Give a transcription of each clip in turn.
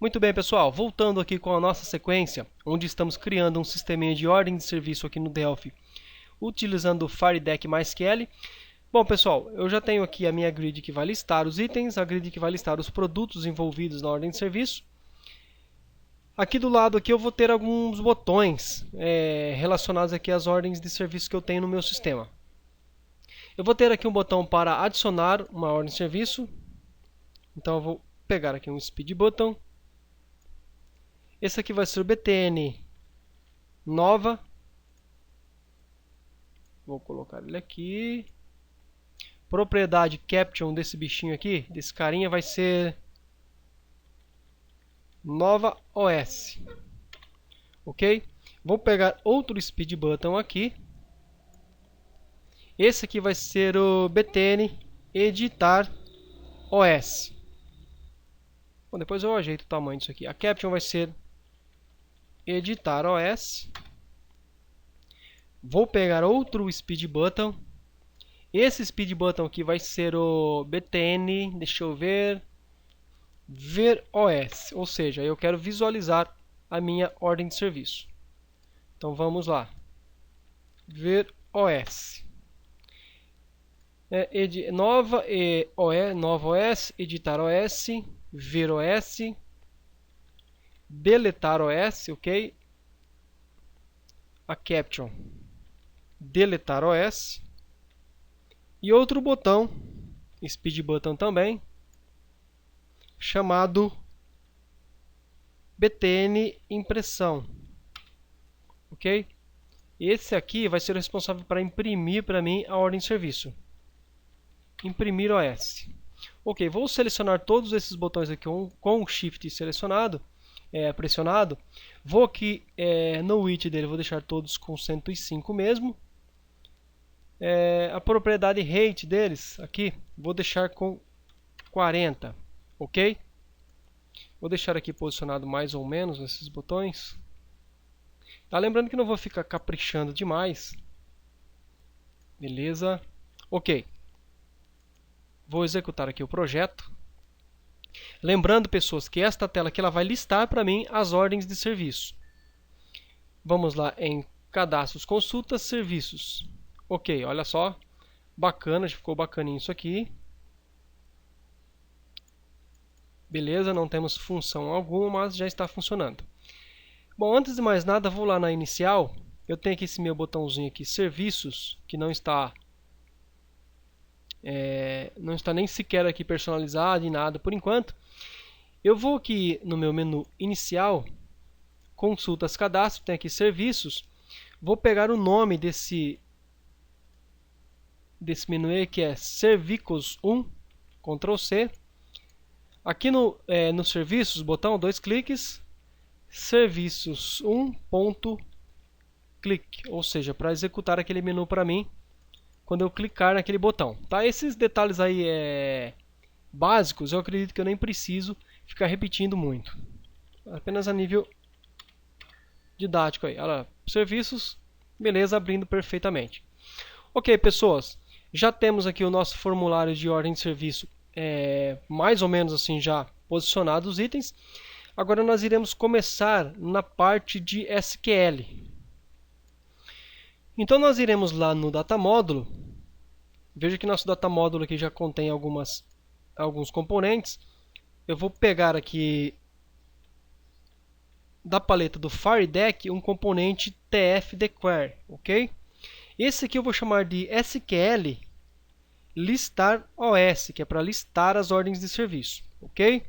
Muito bem, pessoal, voltando aqui com a nossa sequência, onde estamos criando um sisteminha de ordem de serviço aqui no Delphi, utilizando o FireDeck MySQL. Bom, pessoal, eu já tenho aqui a minha grid que vai listar os itens, a grid que vai listar os produtos envolvidos na ordem de serviço. Aqui do lado aqui eu vou ter alguns botões relacionados aqui às ordens de serviço que eu tenho no meu sistema. Eu vou ter aqui um botão para adicionar uma ordem de serviço. Então eu vou pegar aqui um Speed Button. Esse aqui vai ser o btn nova. Vou colocar ele aqui. Propriedade caption desse bichinho aqui, desse carinha, vai ser nova OS. Ok? Vou pegar outro Speed Button aqui. Esse aqui vai ser o btn editar OS. Bom, depois eu ajeito o tamanho disso aqui. A caption vai ser editar OS. Vou pegar outro Speed Button. Esse Speed Button aqui vai ser o btn, deixa eu ver OS, ou seja, eu quero visualizar a minha ordem de serviço. Então vamos lá. Ver OS. Nova OS, editar OS, ver OS, deletar OS, ok? A caption, deletar OS. E outro botão, Speed Button também, chamado btn impressão, ok? Esse aqui vai ser o responsável para imprimir para mim a ordem de serviço. Imprimir OS. Ok, vou selecionar todos esses botões aqui com o Shift selecionado, pressionado. Vou aqui no width dele, vou deixar todos com 105 mesmo. A propriedade rate deles aqui, vou deixar com 40, ok? Vou deixar aqui posicionado mais ou menos esses botões. Tá, lembrando que não vou ficar caprichando demais. Beleza? Ok. Vou executar aqui o projeto. Lembrando, pessoas, que esta tela aqui ela vai listar para mim as ordens de serviço. Vamos lá em cadastros, consultas, serviços. Ok, olha só. Bacana, já ficou bacaninho isso aqui. Beleza, não temos função alguma, mas já está funcionando. Bom, antes de mais nada, vou lá na inicial. Eu tenho aqui esse meu botãozinho aqui, serviços, que não está nem sequer aqui personalizado e nada por enquanto. Eu vou aqui no meu menu inicial, consultas, cadastro, tem aqui serviços. Vou pegar o nome desse menu aí, que é Servicos 1, Ctrl C. Aqui no serviços, botão, 2 cliques, serviços 1.click, ou seja, para executar aquele menu para mim quando eu clicar naquele botão. Tá? Esses detalhes aí básicos, eu acredito que eu nem preciso ficar repetindo muito. Apenas a nível didático aí. Olha lá, serviços, beleza, abrindo perfeitamente. Ok, pessoas, já temos aqui o nosso formulário de ordem de serviço mais ou menos assim já posicionados os itens. Agora nós iremos começar na parte de SQL. Então nós iremos lá no Data Módulo. Veja que nosso Data Módulo aqui já contém alguns componentes. Eu vou pegar aqui da paleta do FireDeck um componente tf-declare, ok? Esse aqui eu vou chamar de SQL listar OS, que é para listar as ordens de serviço, ok?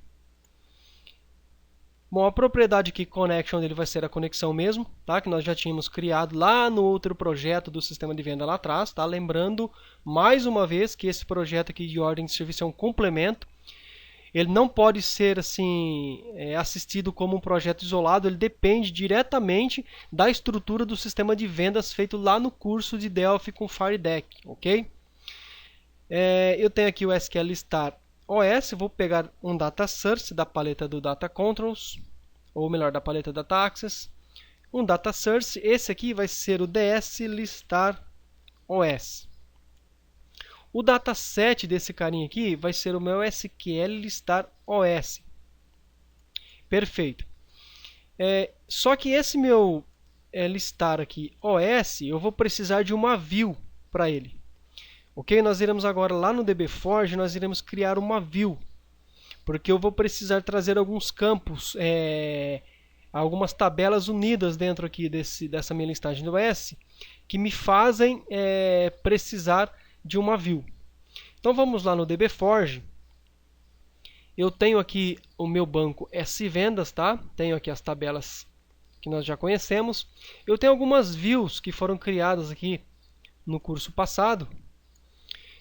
Bom, a propriedade aqui connection dele vai ser a conexão mesmo, tá? Que nós já tínhamos criado lá no outro projeto do sistema de venda lá atrás, tá? Lembrando mais uma vez que esse projeto aqui de ordem de serviço é um complemento. Ele não pode ser assim assistido como um projeto isolado, ele depende diretamente da estrutura do sistema de vendas feito lá no curso de Delphi com FireDeck, ok? Eu tenho aqui o SQL listar OS, vou pegar um data source da paleta do Data Controls, ou melhor, da paleta Data Access, um data source, esse aqui vai ser o DS listar OS. O dataset desse carinha aqui vai ser o meu SQL listar OS. Perfeito. Só que esse meu listar aqui OS, eu vou precisar de uma view para ele. Ok? Nós iremos agora lá no dbForge, nós iremos criar uma view. Porque eu vou precisar trazer alguns campos, algumas tabelas unidas dentro aqui dessa minha listagem do OS, que me fazem precisar de uma view. Então vamos lá no dbForge. Eu tenho aqui o meu banco S-Vendas, tá? Tenho aqui as tabelas que nós já conhecemos. Eu tenho algumas views que foram criadas aqui no curso passado.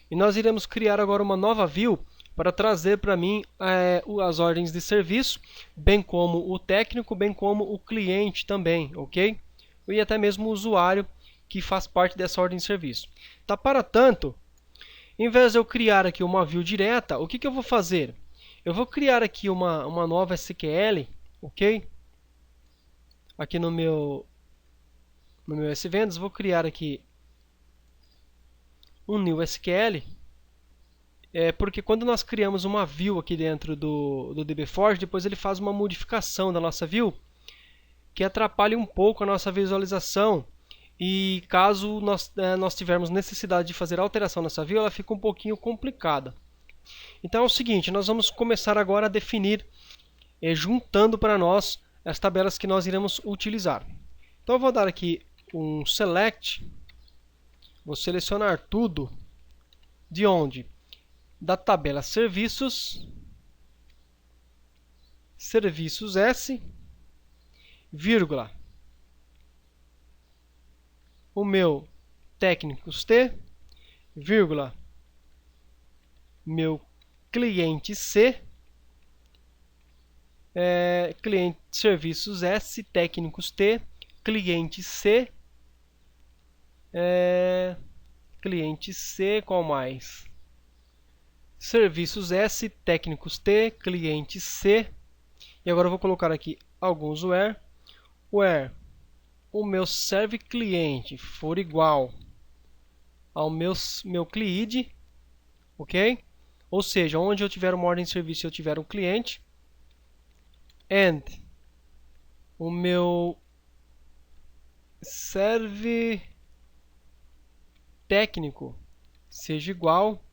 E nós iremos criar agora uma nova view para trazer para mim as ordens de serviço, bem como o técnico, bem como o cliente também, ok? E até mesmo o usuário que faz parte dessa ordem de serviço. Tá, para tanto, em vez de eu criar aqui uma view direta, o que eu vou fazer? Eu vou criar aqui uma nova SQL, ok? Aqui no meu S-Vendas, vou criar aqui um new SQL, porque quando nós criamos uma view aqui dentro do dbForge, depois ele faz uma modificação da nossa view, que atrapalha um pouco a nossa visualização, e caso nós tivermos necessidade de fazer alteração nessa view, ela fica um pouquinho complicada. Então é o seguinte, nós vamos começar agora a definir, juntando para nós as tabelas que nós iremos utilizar. Então eu vou dar aqui um select, vou selecionar tudo, de onde? Da tabela serviços, serviços S, vírgula, o meu técnicos T, vírgula, meu cliente C, cliente serviços S, técnicos T, cliente C, cliente C, qual mais? Serviços S, técnicos T, cliente C. E agora eu vou colocar aqui alguns where. Where o meu serve cliente for igual ao meu cliid, ok? Ou seja, onde eu tiver uma ordem de serviço e eu tiver um cliente. And o meu serve técnico seja igual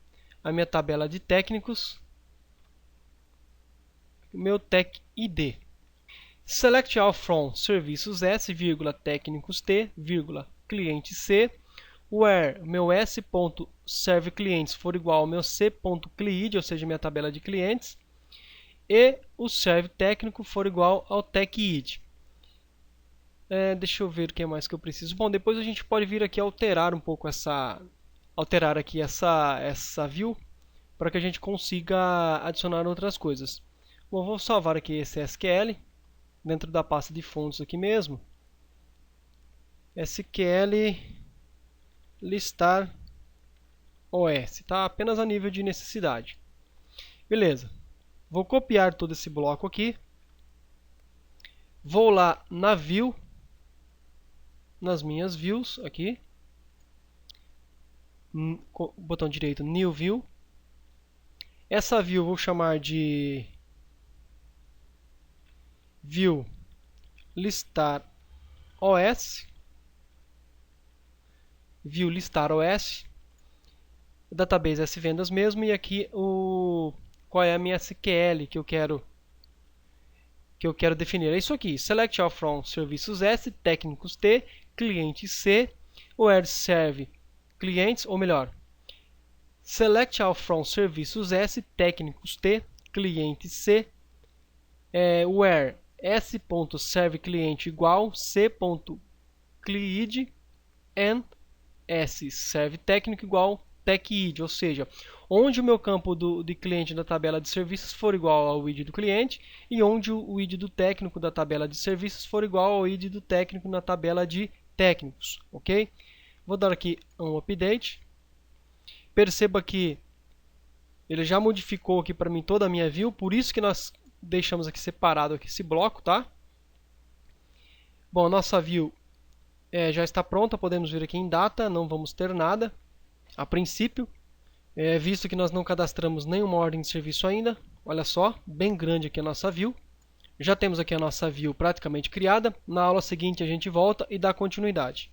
à minha tabela de técnicos, o meu tech id. Select all from serviços S, técnicos T, cliente C, where meu S.serveClients for igual ao meu C.cliid, ou seja, minha tabela de clientes, e o serve técnico for igual ao techid. Deixa eu ver o que mais que eu preciso. Bom, depois a gente pode vir aqui alterar um pouco essa view para que a gente consiga adicionar outras coisas. Bom, vou salvar aqui esse SQL dentro da pasta de fontes aqui mesmo. SQL listar OS, tá? Apenas a nível de necessidade. Beleza. Vou copiar todo esse bloco aqui. Vou lá na view, nas minhas views aqui. Botão direito, New View. Essa view eu vou chamar de View listar OS. View listar OS. Database S-Vendas mesmo. E aqui qual é a minha SQL que eu quero definir. É isso aqui. Select all from serviços S, técnicos T, cliente C, where serve clientes, ou melhor, select all from serviços S, técnicos T, cliente C, where S.serveCliente igual C.cliid and S serve técnico igual techid, ou seja, onde o meu campo de cliente da tabela de serviços for igual ao id do cliente e onde o id do técnico da tabela de serviços for igual ao id do técnico na tabela de técnicos, ok? Vou dar aqui um update. Perceba que ele já modificou aqui para mim toda a minha view, por isso que nós deixamos aqui separado aqui esse bloco, tá? Bom, nossa view já está pronta, podemos vir aqui em data, não vamos ter nada a princípio, visto que nós não cadastramos nenhuma ordem de serviço ainda. Olha só, bem grande aqui a nossa view, Já temos aqui a nossa view praticamente criada. Na aula seguinte a gente volta e dá continuidade.